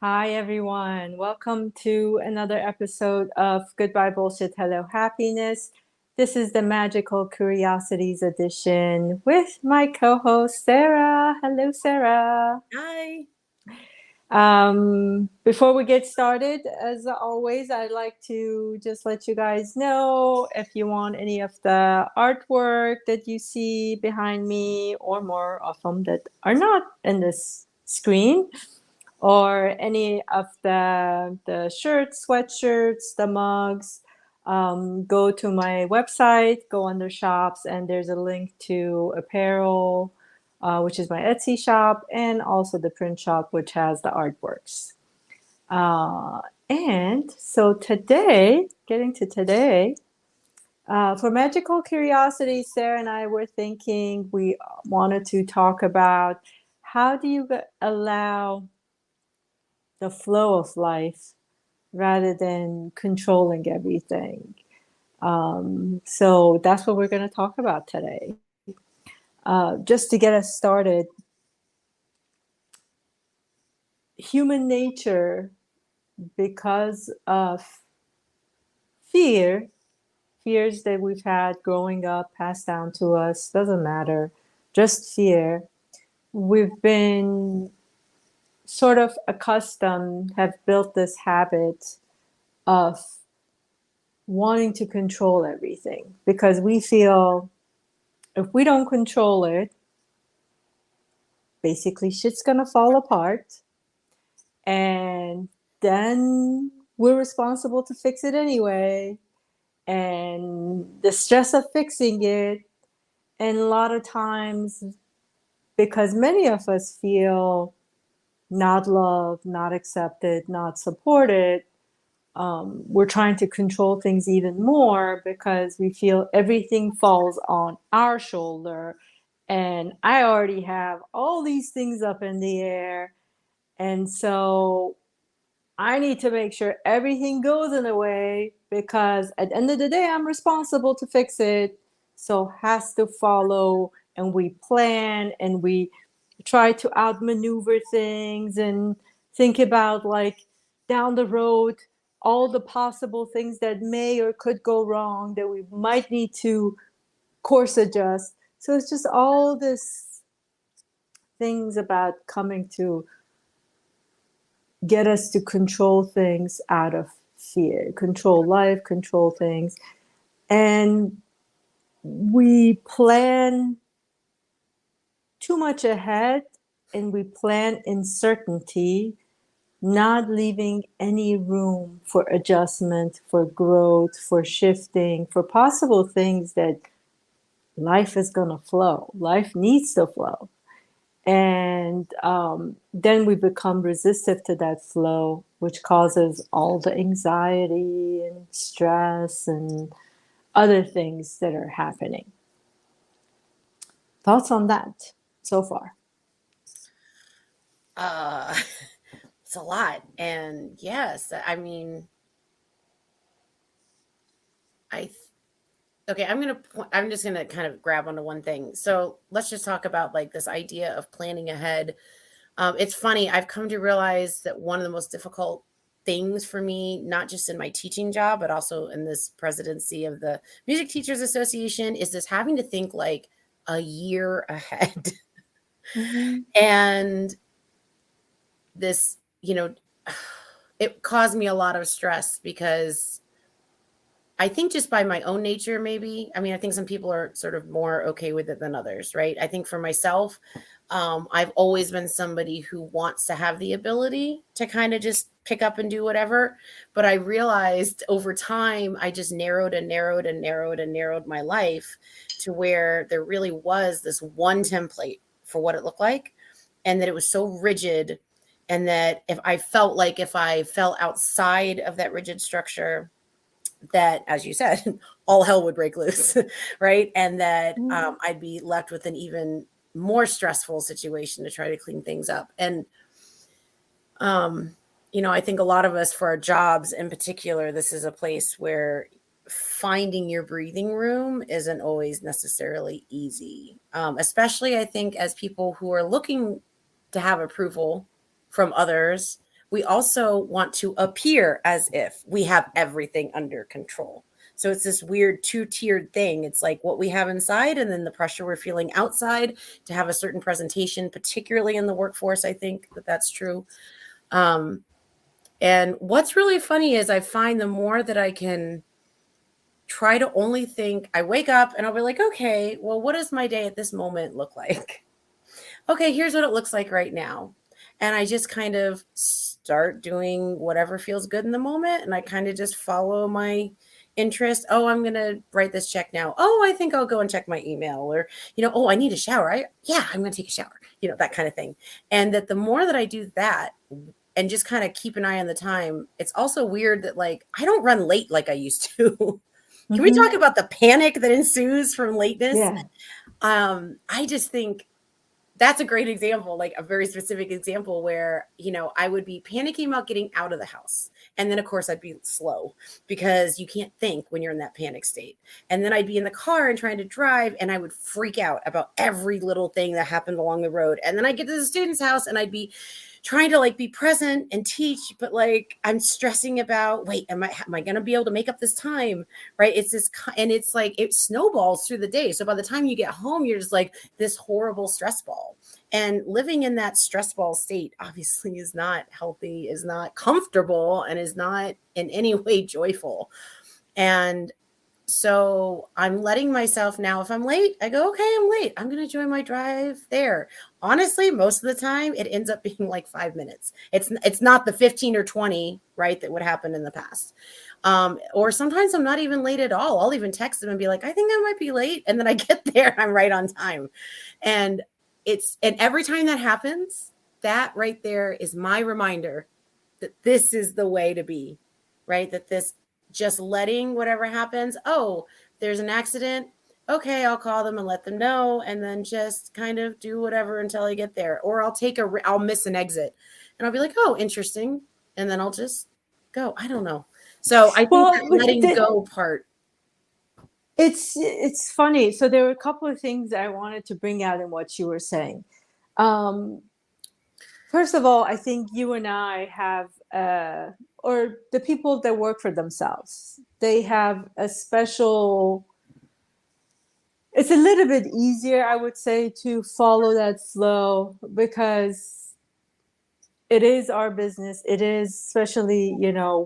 Hi, everyone. Welcome to another episode of Goodbye Bullshit, Hello Happiness. This is the Magical Curiosities edition with my co host, Sarah. Hello, Sarah. Hi. Before we get started, as always, I'd like to just let you guys know if you want any of the artwork that you see behind me, or more of them that are not in this screen, or any of the shirts, sweatshirts, the mugs, go to my website, go under shops, and there's a link to apparel, which is my Etsy shop, and also the print shop, which has the artworks. And so today, getting to today, for Magical Curiosity, Sarah and I were thinking we wanted to talk about how do you allow the flow of life rather than controlling everything. So that's what we're going to talk about today. Just to get us started, human nature, because of fears that we've had growing up, passed down to us, doesn't matter, just fear, we've been sort of accustomed, have built this habit of wanting to control everything because we feel if we don't control it, basically shit's gonna fall apart, and then we're responsible to fix it anyway. And the stress of fixing it, and a lot of times, because many of us feel not loved, not accepted, not supported, we're trying to control things even more because we feel everything falls on our shoulder. And I already have all these things up in the air. And so I need to make sure everything goes in a way because at the end of the day, I'm responsible to fix it. So has to follow, and we plan and we try to outmaneuver things and think about, like, down the road, all the possible things that may or could go wrong that we might need to course adjust. So it's just all this things about coming to get us to control things out of fear, control life, control things. And we plan too much ahead, and we plan in certainty, not leaving any room for adjustment, for growth, for shifting, for possible things that life is going to flow. Life needs to flow. And then we become resistant to that flow, which causes all the anxiety and stress and other things that are happening. Thoughts on that so far? Uh, it's a lot. And yes, I mean, I, th- okay, I'm just going to kind of grab onto one thing. So let's just talk about like this idea of planning ahead. It's funny. I've come to realize that one of the most difficult things for me, not just in my teaching job, but also in this presidency of the Music Teachers Association, is this having to think like a year ahead. Mm-hmm. And this, it caused me a lot of stress because I think just by my own nature, maybe. I mean, I think some people are sort of more okay with it than others, right? I think for myself, I've always been somebody who wants to have the ability to kind of just pick up and do whatever. But I realized over time, I just narrowed and narrowed and narrowed and narrowed my life to where there really was this one template for what it looked like, and that it was so rigid. And that if I fell outside of that rigid structure, that, as you said, all hell would break loose, right? And that I'd be left with an even more stressful situation to try to clean things up. And, I think a lot of us, for our jobs in particular, this is a place where finding your breathing room isn't always necessarily easy, especially I think as people who are looking to have approval from others, we also want to appear as if we have everything under control. So it's this weird two-tiered thing. It's like what we have inside and then the pressure we're feeling outside to have a certain presentation, particularly in the workforce. I think that that's true. And what's really funny is I find the more that I can try to only think, I wake up and I'll be like, okay, well, what does my day at this moment look like? Okay, here's what it looks like right now. And I just kind of start doing whatever feels good in the moment. And I kind of just follow my interest. Oh, I'm going to write this check now. Oh, I think I'll go and check my email. Or, oh, I need a shower. I'm going to take a shower, that kind of thing. And that the more that I do that and just kind of keep an eye on the time, it's also weird that like, I don't run late like I used to. Can we talk about the panic that ensues from lateness? Yeah. I just think that's a great example, like a very specific example where, I would be panicking about getting out of the house. And then, of course, I'd be slow because you can't think when you're in that panic state. And then I'd be in the car and trying to drive and I would freak out about every little thing that happened along the road. And then I get to the student's house and I'd be trying to like be present and teach, but like I'm stressing about, wait, am I going to be able to make up this time? Right. It's this, and it's like, it snowballs through the day. So by the time you get home, you're just like this horrible stress ball. And living in that stress ball state obviously is not healthy, is not comfortable, and is not in any way joyful. And so I'm letting myself now, if I'm late, I go, okay, I'm late. I'm going to enjoy my drive there. Honestly, most of the time it ends up being like 5 minutes. It's not the 15 or 20, right, that would happen in the past. Or sometimes I'm not even late at all. I'll even text them and be like, I think I might be late. And then I get there and I'm right on time. And every time that happens, that right there is my reminder that this is the way to be, right? That this just letting whatever happens. Oh, there's an accident. Okay, I'll call them and let them know, and then just kind of do whatever until I get there. Or I'll miss an exit, and I'll be like, oh, interesting, and then I'll just go. I don't know. So I think that letting go part. It's funny. So there were a couple of things I wanted to bring out in what you were saying. First of all, I think you and I have, or the people that work for themselves, they have a special, it's a little bit easier, I would say, to follow that flow because it is our business. It is, especially,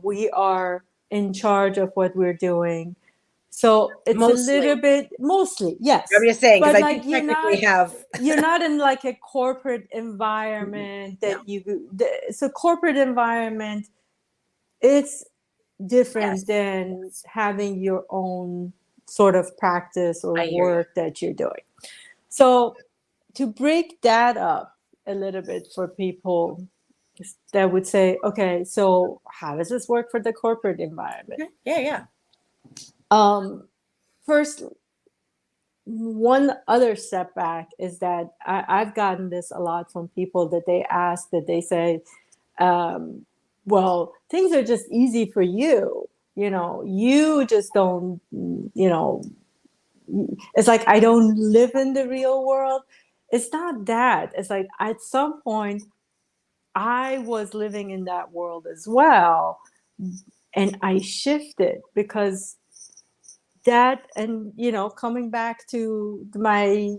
we are in charge of what we're doing. So it's Mostly. a little bit, mostly, yes. I'm just saying, because but I like think technically you're not in like a corporate environment that so corporate environment, it's different than having your own sort of practice or work that you're doing. So to break that up a little bit for people that would say, okay, so how does this work for the corporate environment? Yeah. First, one other step back is that I've gotten this a lot from people that they ask, that they say, well, things are just easy for you. You just don't, it's like, I don't live in the real world. It's not that. It's like at some point I was living in that world as well. And I shifted because that, and coming back to my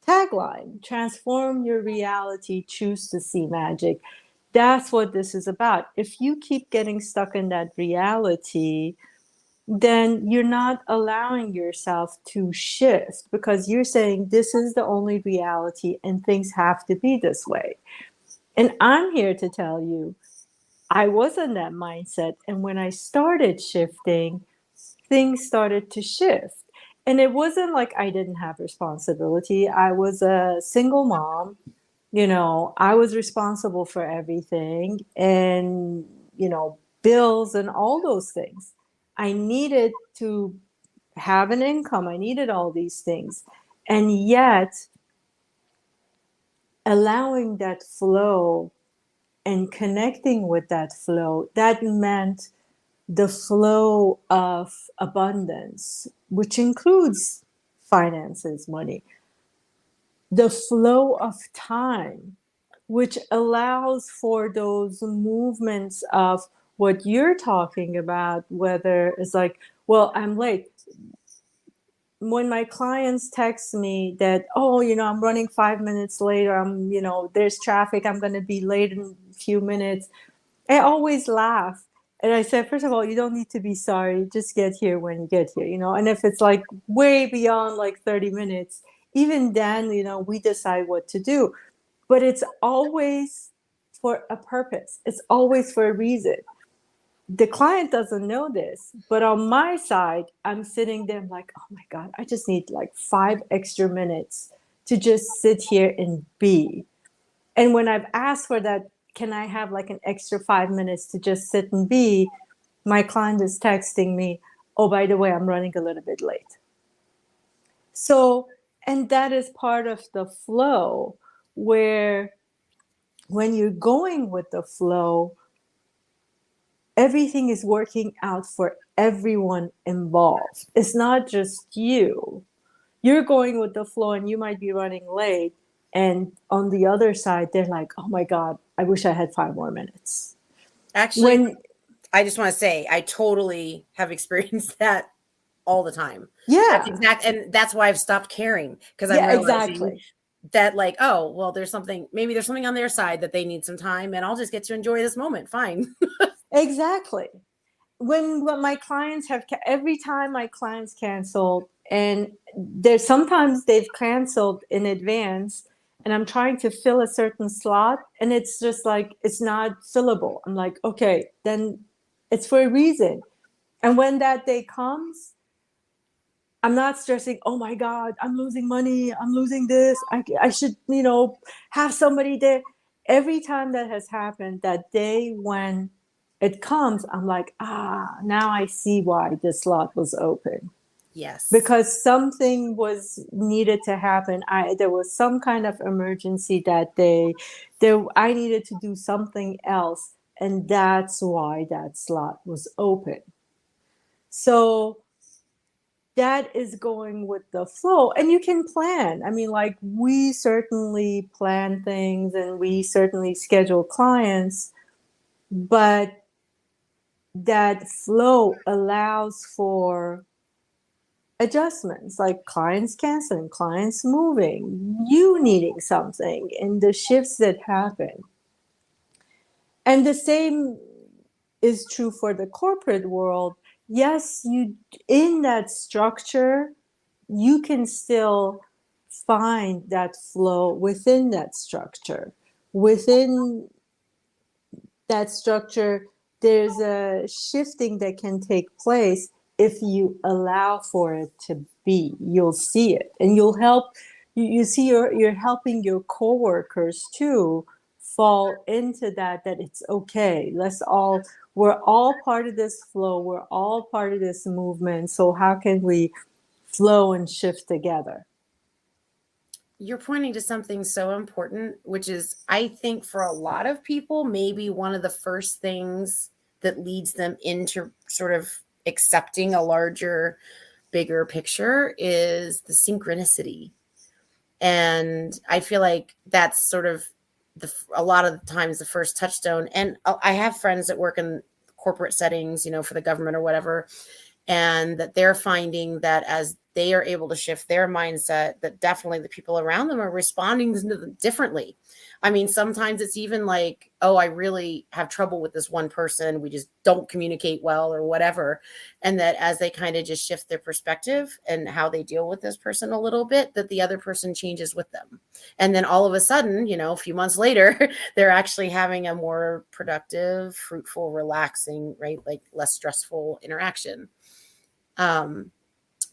tagline, transform your reality, choose to see magic. That's what this is about. If you keep getting stuck in that reality, then you're not allowing yourself to shift because you're saying this is the only reality and things have to be this way. And I'm here to tell you, I was in that mindset. And when I started shifting, things started to shift. And it wasn't like I didn't have responsibility. I was a single mom. I was responsible for everything and, bills and all those things. I needed to have an income. I needed all these things. And yet, allowing that flow and connecting with that flow, that meant the flow of abundance, which includes finances, money, the flow of time. which allows for those movements of what you're talking about, whether it's like, well, I'm late. When my clients text me that, oh, I'm running 5 minutes late, or there's traffic, I'm going to be late in a few minutes, I always laugh. And I said, first of all, you don't need to be sorry. Just get here when you get here, And if it's like way beyond like 30 minutes, even then, we decide what to do. But it's always for a purpose. It's always for a reason. The client doesn't know this, but on my side, I'm sitting there like, oh my God, I just need like 5 extra minutes to just sit here and be. And when I've asked for that, can I have like an extra 5 minutes to just sit and be? My client is texting me, oh, by the way, I'm running a little bit late. So, and that is part of the flow, where when you're going with the flow, everything is working out for everyone involved. It's not just you. You're going with the flow and you might be running late. And on the other side, they're like, oh my God, I wish I had 5 more minutes. Actually, I just want to say, I totally have experienced that all the time. Yeah. And that's why I've stopped caring, because I'm realizing that, like, oh, well, maybe there's something on their side that they need some time, and I'll just get to enjoy this moment. Fine. Exactly. When my clients every time my clients canceled, and there's sometimes they've canceled in advance, and I'm trying to fill a certain slot, and it's just like, it's not fillable. I'm like, okay, then it's for a reason. And when that day comes, I'm not stressing, oh my God, I'm losing money, I'm losing this, I should, have somebody there. Every time that has happened, that day when it comes, I'm like, now I see why this slot was open. Yes. Because something was needed to happen. There was some kind of emergency that day. I needed to do something else, and that's why that slot was open. So that is going with the flow, and you can plan. I mean, like, we certainly plan things and we certainly schedule clients, but that flow allows for adjustments, like clients canceling, clients moving, you needing something, and the shifts that happen. And the same is true for the corporate world. Yes, in that structure, you can still find that flow within that structure. Within that structure, there's a shifting that can take place if you allow for it to be. You'll see it, and you'll help. You see, you're helping your coworkers too fall into that it's okay. We're all part of this flow. We're all part of this movement. So how can we flow and shift together? You're pointing to something so important, which is, I think, for a lot of people, maybe one of the first things that leads them into sort of accepting a larger, bigger picture is the synchronicity. And I feel like that's sort of a lot of the times the first touchstone. And I have friends that work in corporate settings, for the government or whatever, and that they're finding that as they are able to shift their mindset, that definitely the people around them are responding to them differently. I mean, sometimes it's even like, oh, I really have trouble with this one person. We just don't communicate well or whatever. And that as they kind of just shift their perspective and how they deal with this person a little bit, that the other person changes with them. And then all of a sudden, a few months later, they're actually having a more productive, fruitful, relaxing, right? Like less stressful interaction.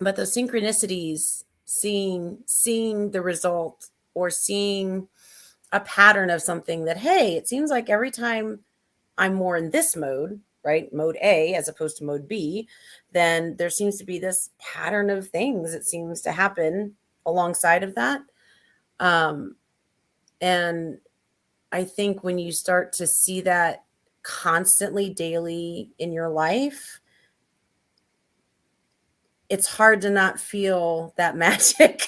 But those synchronicities, seeing the result, or seeing a pattern of something that, hey, it seems like every time I'm more in this mode, right, mode A as opposed to mode B, then there seems to be this pattern of things that seems to happen alongside of that. And I think when you start to see that constantly, daily in your life, it's hard to not feel that magic.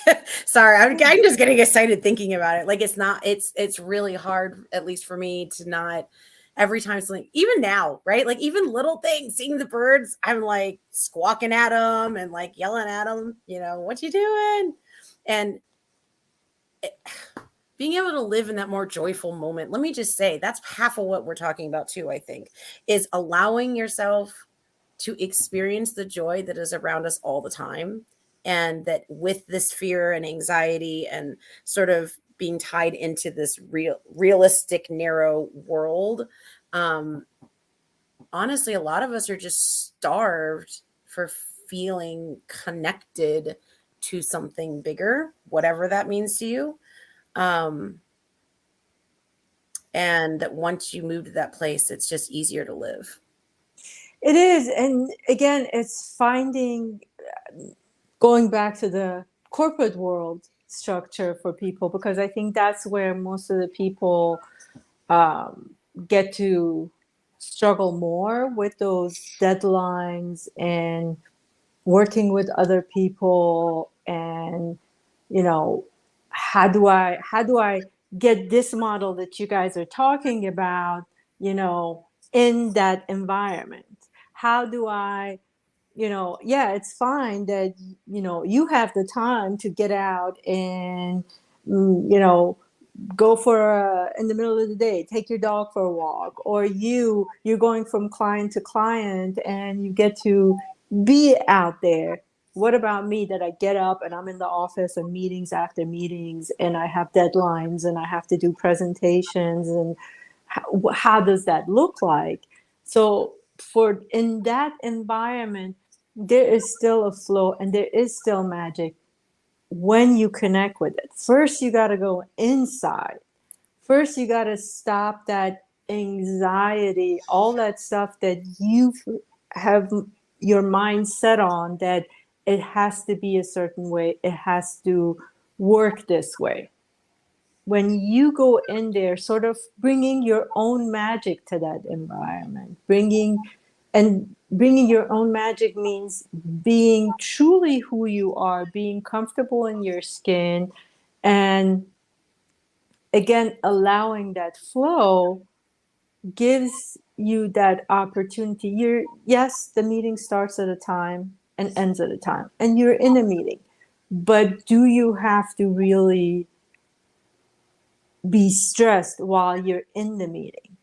Sorry, I'm just getting excited thinking about it. Like it's really hard, at least for me, to not every time something, even now, right? Like even little things, seeing the birds, I'm like squawking at them and like yelling at them, what you doing? And being able to live in that more joyful moment, let me just say, that's half of what we're talking about too, I think, is allowing yourself to experience the joy that is around us all the time. And that with this fear and anxiety and sort of being tied into this realistic, narrow world, honestly, a lot of us are just starved for feeling connected to something bigger, whatever that means to you. And that once you move to that place, it's just easier to live. It is. And again, it's going back to the corporate world structure for people, because I think that's where most of the people get to struggle more with those deadlines and working with other people, and how do I get this model that you guys are talking about, in that environment? How do I, yeah, it's fine that you have the time to get out and go for in the middle of the day, take your dog for a walk, or you're going from client to client and you get to be out there. What about me, that I get up and I'm in the office and meetings after meetings and I have deadlines and I have to do presentations, and how does that look like? So for in that environment, there is still a flow and there is still magic when you connect with it. First, you got to go inside. First, you got to stop that anxiety, all that stuff that you have your mind set on, that it has to be a certain way, it has to work this way. When you go in there, sort of bringing your own magic to that environment, bringing your own magic means being truly who you are, being comfortable in your skin, and again, allowing that flow gives you that opportunity. Yes, the meeting starts at a time and ends at a time, and you're in a meeting, but do you have to really be stressed while you're in the meeting?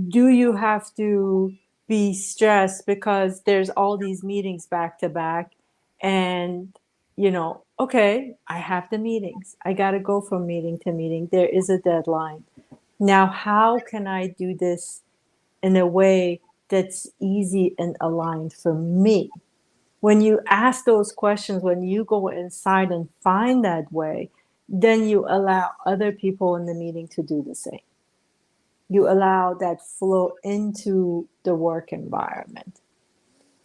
Do you have to be stressed because there's all these meetings back to back, and okay, I have the meetings, I got to go from meeting to meeting, there is a deadline. Now, how can I do this in a way that's easy and aligned for me? When you ask those questions, when you go inside and find that way, then you allow other people in the meeting to do the same. You allow that flow into the work environment.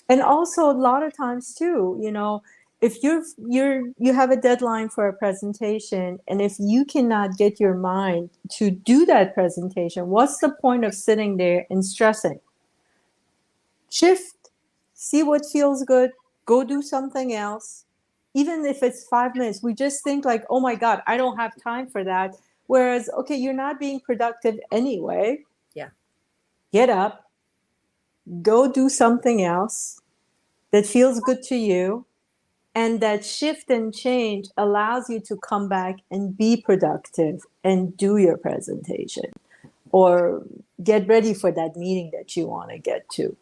And also, a lot of times too, if you have a deadline for a presentation, and if you cannot get your mind to do that presentation, what's the point of sitting there and stressing? Shift, see what feels good, go do something else. Even if it's 5 minutes, we just think like, oh my God, I don't have time for that. Whereas, okay, you're not being productive anyway. Yeah. Get up, go do something else that feels good to you. And that shift and change allows you to come back and be productive and do your presentation or get ready for that meeting that you want to get to.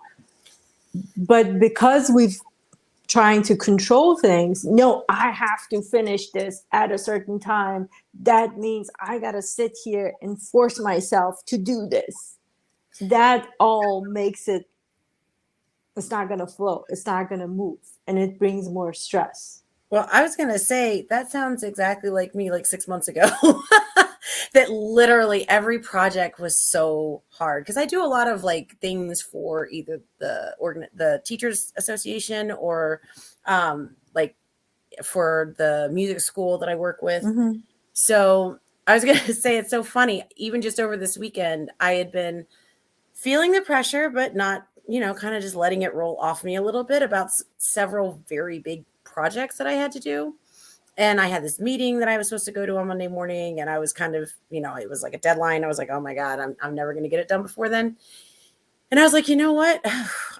But because we've trying to control things, no, I have to finish this at a certain time, that means I got to sit here and force myself to do this. That all makes it's not going to flow, it's not going to move, and it brings more stress. Well, I was going to say that sounds exactly like me, like 6 months ago. That literally every project was so hard, because I do a lot of like things for either the teachers association or like for the music school that I work with. Mm-hmm. So I was going to say, it's so funny. Even just over this weekend, I had been feeling the pressure, but not kind of just letting it roll off me a little bit about several very big projects that I had to do. And I had this meeting that I was supposed to go to on Monday morning, and I was kind of, it was like a deadline. I was like, oh my God, I'm never going to get it done before then. And I was like, you know what?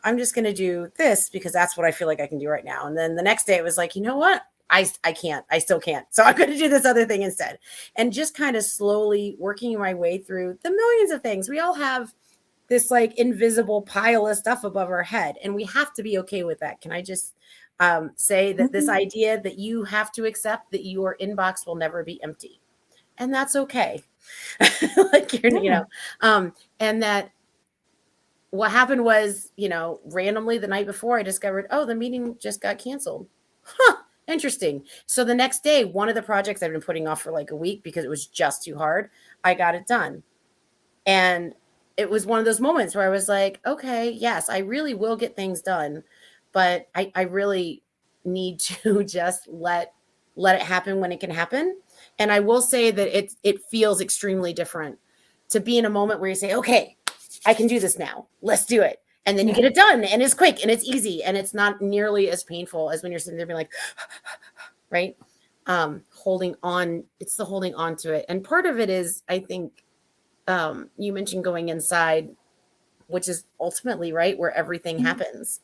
I'm just going to do this because that's what I feel like I can do right now. And then the next day it was like, you know what? I can't, I still can't. So I'm going to do this other thing instead. And just kind of slowly working my way through the millions of things. We all have this like invisible pile of stuff above our head, and we have to be okay with that. Can I just say that this idea that you have to accept that your inbox will never be empty, and that's okay. Like and that what happened was, randomly the night before I discovered, oh, the meeting just got canceled. Huh, interesting. So the next day, one of the projects I've been putting off for like a week because it was just too hard, I got it done. And it was one of those moments where I was like, okay, yes, I really will get things done, but I really need to just let it happen when it can happen. And I will say that it feels extremely different to be in a moment where you say, okay, I can do this now. Let's do it. And then you get it done, and it's quick and it's easy, and it's not nearly as painful as when you're sitting there being like, right? Holding on. It's the holding on to it. And part of it is, I think, you mentioned going inside, which is ultimately right where everything happens.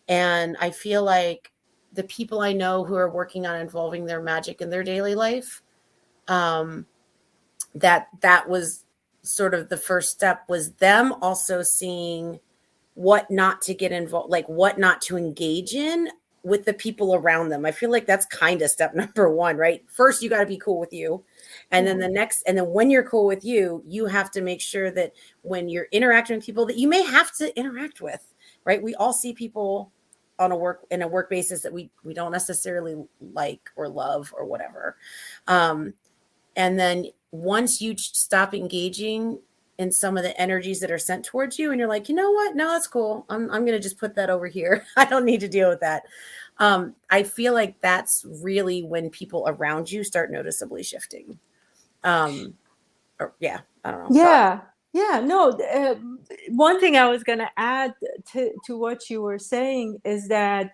And I feel like the people I know who are working on involving their magic in their daily life, that was sort of the first step, was them also seeing what not to get involved, like what not to engage in with the people around them. I feel like that's kind of step number one, right? First, you got to be cool with you. And then and then when you're cool with you, you have to make sure that when you're interacting with people that you may have to interact with, right? We all see people on a work basis that we don't necessarily like or love or whatever. And then once you stop engaging in some of the energies that are sent towards you, and you're like, you know what? No, that's cool. I'm going to just put that over here. I don't need to deal with that. I feel like that's really when people around you start noticeably shifting. I don't know. Yeah. No, one thing I was going to add to what you were saying is that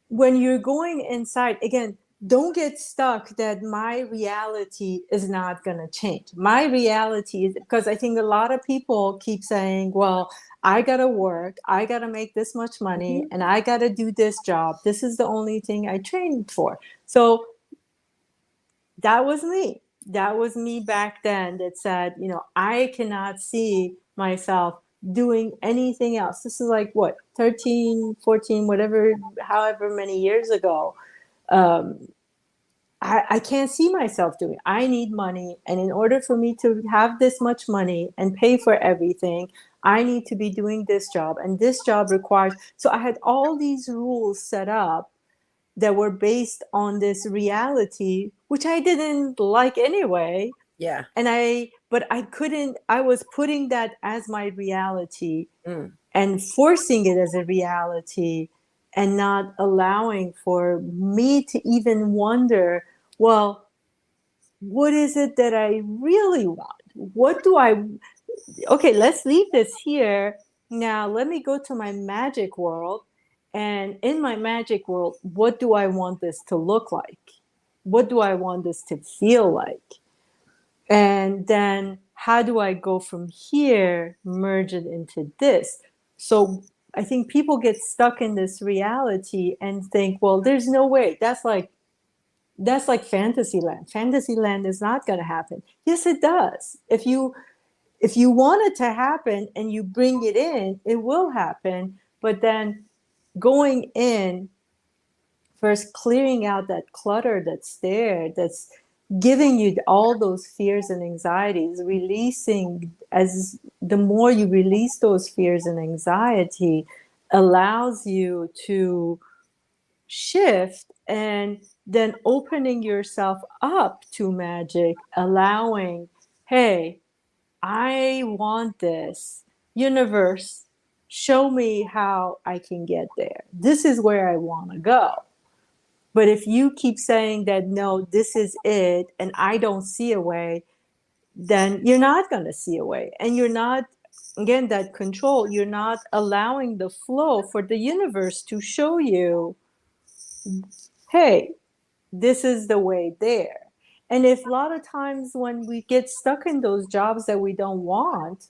when you're going inside, again, don't get stuck that my reality is not going to change. My reality is, because I think a lot of people keep saying, well, I got to work, I got to make this much money, and I got to do this job. This is the only thing I trained for. So that was me. That was me back then that said, I cannot see myself doing anything else. This is like what, 13, 14, whatever, however many years ago. I can't see myself doing. I need money. And in order for me to have this much money and pay for everything, I need to be doing this job. And this job requires. So I had all these rules set up that were based on this reality, which I didn't like anyway. Yeah. But I was putting that as my reality and forcing it as a reality, and not allowing for me to even wonder, well, what is it that I really want? Okay, let's leave this here. Now, let me go to my magic world. And in my magic world, what do I want this to look like? What do I want this to feel like? And then how do I go from here, merge it into this? So I think people get stuck in this reality and think, well, there's no way. That's like Fantasyland. Fantasyland is not going to happen. Yes, it does. If you want it to happen and you bring it in, it will happen. But then going in, first clearing out that clutter that's there, that's giving you all those fears and anxieties, releasing, as the more you release those fears and anxiety, allows you to shift, and then opening yourself up to magic, allowing, hey, I want this. Universe, show me how I can get there. This is where I want to go. But if you keep saying that, no, this is it, and I don't see a way, then you're not going to see a way. And you're not again, that control. You're not allowing the flow for the universe to show you, hey, this is the way there. And if a lot of times when we get stuck in those jobs that we don't want,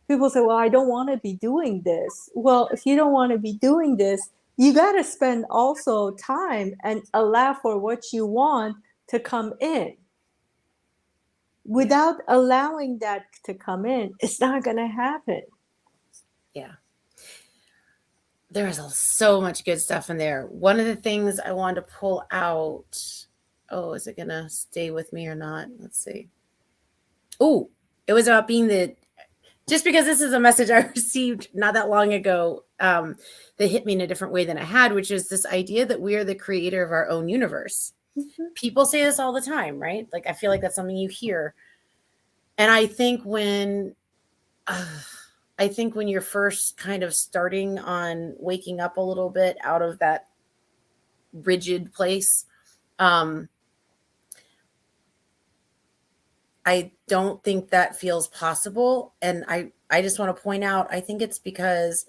people say, well, I don't want to be doing this. Well, if you don't want to be doing this, you got to spend also time and allow for what you want to come in. Without allowing that to come in, it's not going to happen. Yeah. There's so much good stuff in there. One of the things I wanted to pull out. Oh, is it going to stay with me or not? Let's see. Oh, it was about being just because this is a message I received not that long ago that hit me in a different way than I had, which is this idea that we are the creator of our own universe. Mm-hmm. People say this all the time, right? Like, I feel like that's something you hear. And I think when you're first kind of starting on waking up a little bit out of that rigid place, I don't think that feels possible. And I just want to point out, I think it's because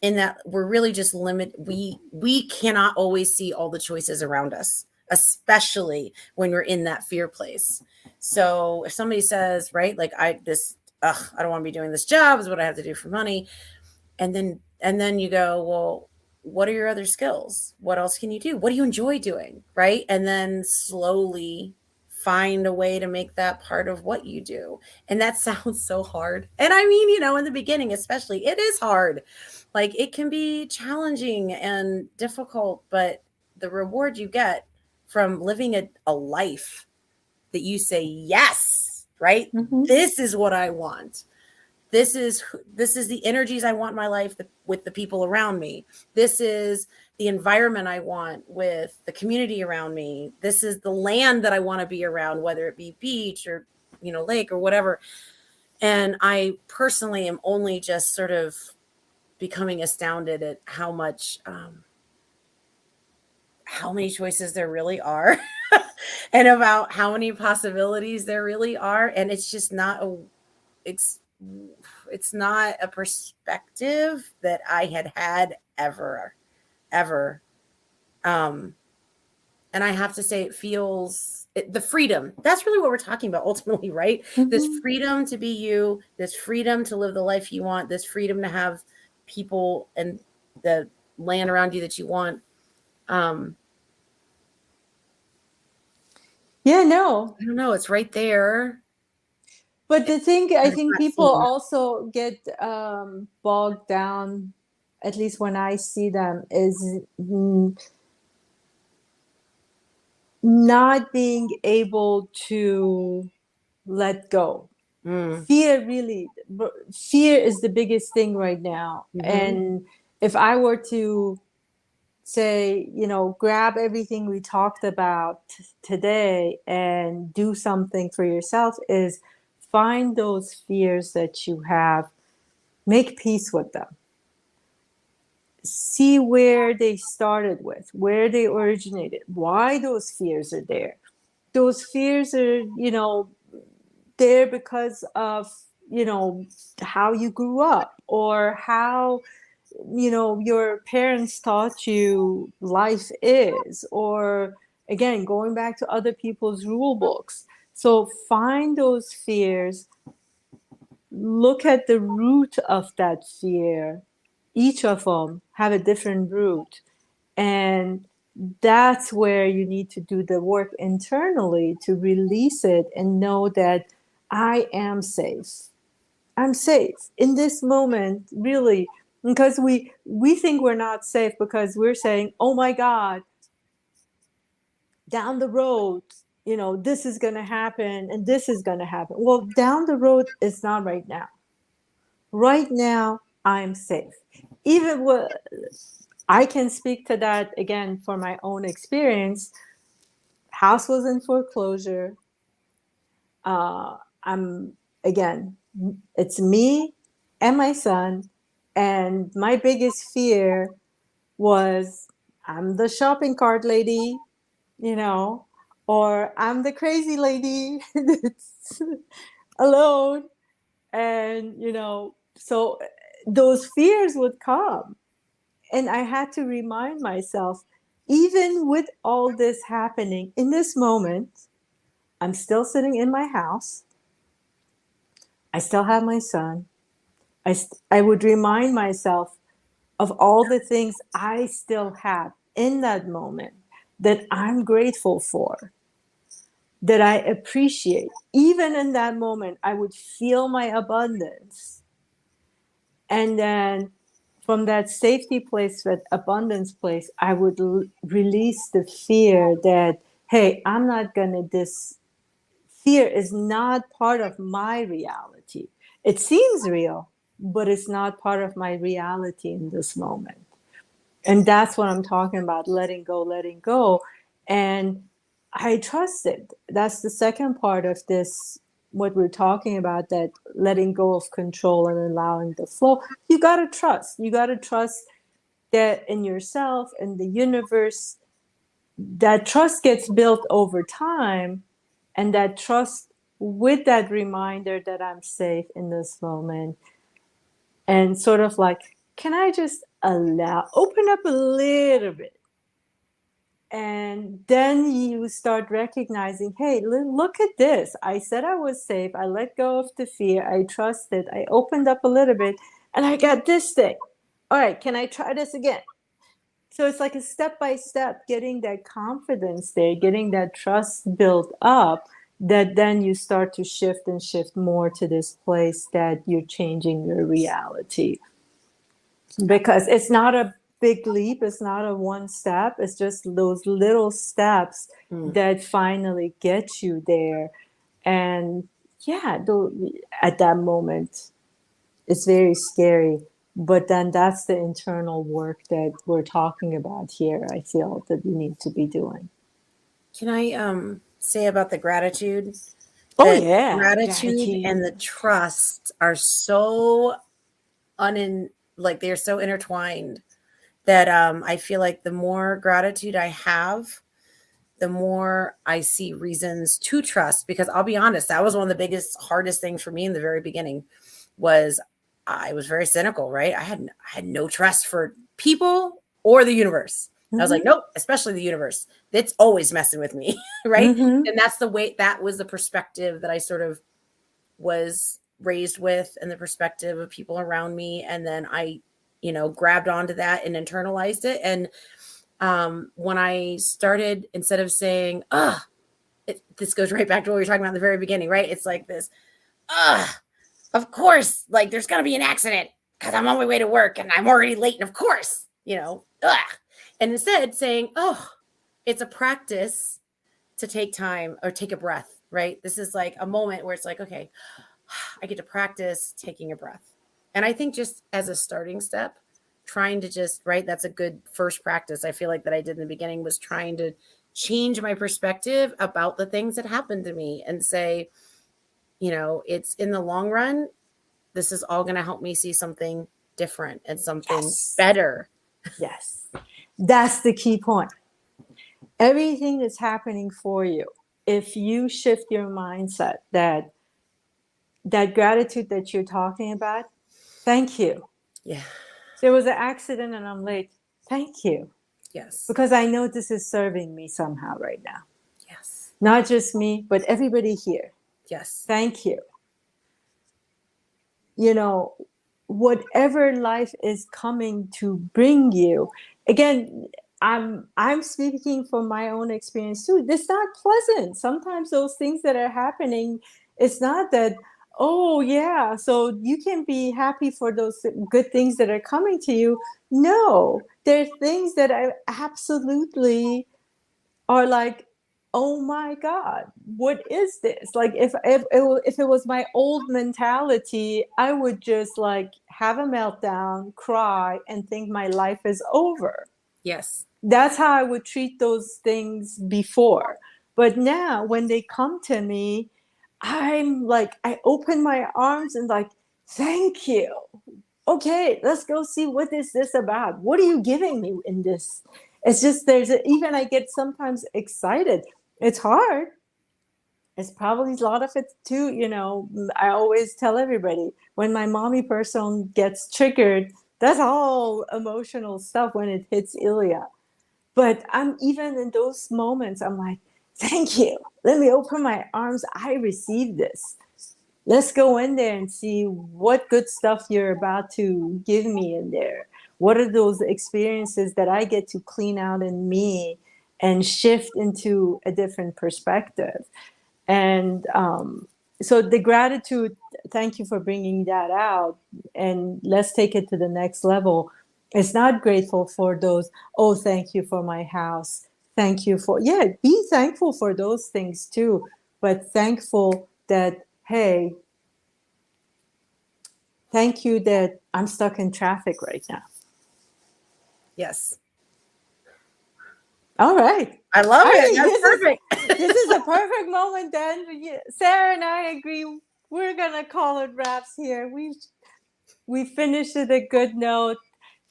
in that we're really just we cannot always see all the choices around us, especially when we're in that fear place. So if somebody says, right, like I don't want to be doing this job, is what I have to do for money. And then you go, well, what are your other skills? What else can you do? What do you enjoy doing? Right. And then slowly find a way to make that part of what you do. And that sounds so hard. And I mean, in the beginning, especially, it is hard. Like, it can be challenging and difficult, but the reward you get from living a life that you say, yes, right? Mm-hmm. This is what I want. This is the energies I want in my life with the people around me. This is the environment I want with the community around me. This is the land that I want to be around, whether it be beach or, lake or whatever. And I personally am only just sort of becoming astounded at how many choices there really are and about how many possibilities there really are. And it's just not it's not a perspective that I had ever. And I have to say, it feels the freedom. That's really what we're talking about ultimately, right? Mm-hmm. This freedom to be you, this freedom to live the life you want, this freedom to have people and the land around you that you want. Yeah, no. I don't know. It's right there. But I think people also get bogged down, at least when I see them, is not being able to let go. Fear is the biggest thing right now. Mm-hmm. And if I were to say, grab everything we talked about today and do something for yourself, is find those fears that you have, make peace with them. See where they started with, where they originated, why those fears are there. Those fears are, there because of, how you grew up, or how, your parents taught you life is, or again, going back to other people's rule books. So find those fears, look at the root of that fear. Each of them have a different root. And that's where you need to do the work internally to release it and know that I am safe. I'm safe in this moment, really, because we think we're not safe because we're saying, oh my God, down the road, this is going to happen and this is going to happen. Well, down the road, it's not right now. Right now, I'm safe. Even I can speak to that again for my own experience. House was in foreclosure. It's me and my son. And my biggest fear was I'm the shopping cart lady, or I'm the crazy lady that's alone. And, So those fears would come. And I had to remind myself, even with all this happening in this moment, I'm still sitting in my house. I still have my son. I would remind myself of all the things I still have in that moment that I'm grateful for, that I appreciate. Even in that moment, I would feel my abundance. And then from that safety place, that abundance place, I would release the fear that, hey, I'm not going to this. Fear is not part of my reality. It seems real, but it's not part of my reality in this moment. And that's what I'm talking about, letting go, letting go. And I trust it. That's the second part of this, what we're talking about, that letting go of control and allowing the flow. You got to trust. You got to trust that in yourself and the universe. That trust gets built over time. And that trust with that reminder that I'm safe in this moment. And sort of like, can I just open up a little bit? And then you start recognizing, hey, look at this. I said I was safe. I let go of the fear. I trusted. I opened up a little bit and I got this thing. All right, can I try this again? So it's like a step by step, getting that confidence there, getting that trust built up, that then you start to shift and shift more to this place that you're changing your reality. Because it's not a big leap, it's not a one step, it's just those little steps that finally get you there. And yeah, at that moment, it's very scary. But then that's the internal work that we're talking about here, I feel that we need to be doing. Can I say about the gratitude? Oh, That yeah. gratitude Gratitude. and the trust are so they're so intertwined that I feel like the more gratitude I have, the more I see reasons to trust. Because I'll be honest, that was one of the biggest, hardest things for me in the very beginning. Was I was very cynical, right? I had no trust for people or the universe. I was like, nope, especially the universe. It's always messing with me, right? Mm-hmm. And that's the way, that was the perspective that I sort of was raised with, and the perspective of people around me. And then I, grabbed onto that and internalized it. And when I started, instead of saying, this goes right back to what we were talking about in the very beginning, right? It's like this, of course, like there's going to be an accident because I'm on my way to work and I'm already late. And of course, and instead saying, it's a practice to take time or take a breath, right? This is like a moment where it's like, okay, I get to practice taking a breath. And I think just as a starting step, trying to just, right, that's a good first practice. I feel like that I did in the beginning was trying to change my perspective about the things that happened to me and say, it's in the long run, this is all going to help me see something different and something better. Yes. That's the key point. Everything is happening for you. If you shift your mindset, that gratitude that you're talking about, thank you. Yeah. There was an accident and I'm late. Thank you. Yes. Because I know this is serving me somehow right now. Yes. Not just me, but everybody here. Yes. Thank you. Whatever life is coming to bring you, again, I'm speaking from my own experience too. It's not pleasant. Sometimes those things that are happening, it's not that, oh yeah, so you can be happy for those good things that are coming to you. No, there are things that I absolutely are like, oh my God, what is this? Like if it was my old mentality, I would just like have a meltdown, cry, and think my life is over. Yes. That's how I would treat those things before. But now when they come to me, I'm like, I open my arms and like, thank you. Okay, let's go see what is this about. What are you giving me in this? It's just even I get sometimes excited. It's hard it's probably a lot of it too. I always tell everybody, when my mommy person gets triggered, that's all emotional stuff when it hits Ilya. But I'm even in those moments, I'm like, thank you. Let me open my arms. I received this. Let's go in there and see what good stuff you're about to give me in there. What are those experiences that I get to clean out in me and shift into a different perspective? And so the gratitude, thank you for bringing that out. And let's take it to the next level. It's not grateful for those, oh, thank you for my house. Thank you for, yeah, be thankful for those things too. But thankful that, hey, thank you that I'm stuck in traffic right now. Yes. All right. I love I it. think That's perfect. this is a perfect moment then. Sarah and I agree. We're going to call it wraps here. We finished at a good note.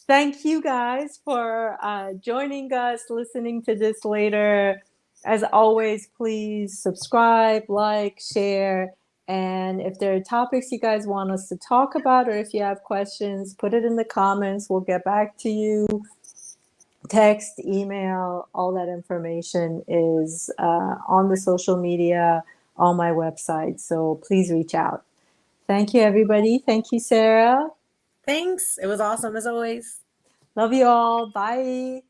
Thank you guys for joining us, listening to this later. As always, please subscribe, like, share. And if there are topics you guys want us to talk about, or if you have questions, put it in the comments. We'll get back to you. Text, email, all that information is on the social media, on my website. So please reach out. Thank you, everybody. Thank you, Sarah. Thanks. It was awesome as always. Love you all. Bye.